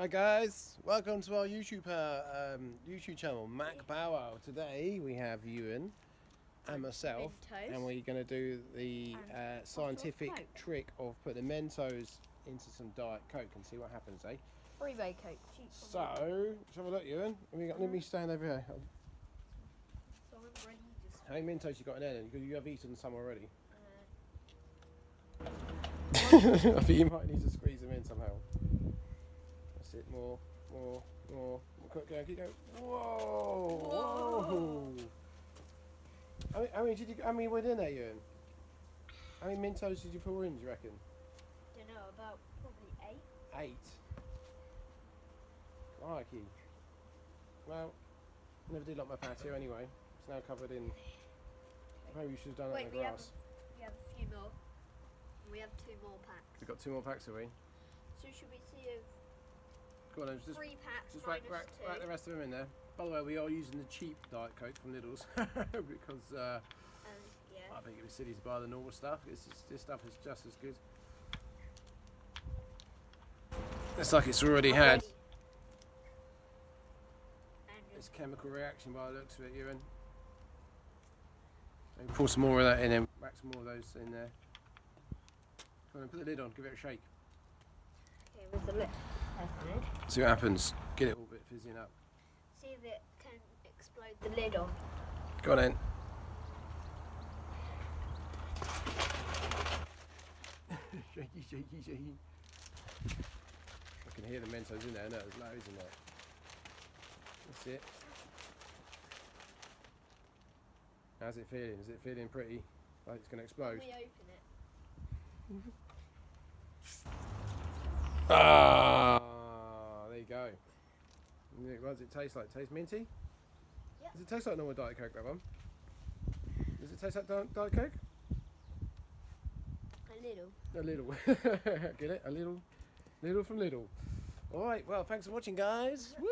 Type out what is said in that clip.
Hi guys, welcome to our YouTube channel, Mac Bow Wow. Today we have Ewan and myself, Mentos. and we're going to do the scientific trick of putting the Mentos into some Diet Coke and see what happens, eh? Freeway Coke, cheap. So, let's have a look, Ewan. Let me stand over here. So I'm ready just. How many Mentos you got in there then? Because you have eaten some already. I think you might need to squeeze them in somehow. That's it, more. Quick, go, keep going. Whoa! How many went in there, Ewan? How many Mentos did you pour in, do you reckon? Don't know, about probably 8. 8. Crikey. Well, I never did like my patio anyway. It's now covered in. Maybe we should have done it on the grass. We have a few more. We have 2 more packs. We've got 2 more packs, have we? So should we see if Go on, then, 3 packs just minus whack 2? the rest of them in there. By the way, we are using the cheap Diet Coke from Lidl's because Yeah. I think it was silly to buy the normal stuff. This stuff is just as good. It's like it's already had its chemical reaction by the looks of it, Ewan. Maybe pour some more of that in and whack some more of those in there. Come on, put the lid on, give it a shake. Okay, with the lid. See what happens. Get it all a bit fizzing up. See if it can explode the lid on. Go on in. shaky. I can hear the Mentos in there, no, there's loads in there. That's it. How's it feeling? Is it feeling pretty like it's going to explode? When we open it. Ah, there you go. What does it taste like? Taste minty? Yep. Does it taste like normal Diet Coke, that one? Does it taste like Diet Coke? A little. A little. Get it? A little from Lidl. Alright, well, thanks for watching, guys. Woo!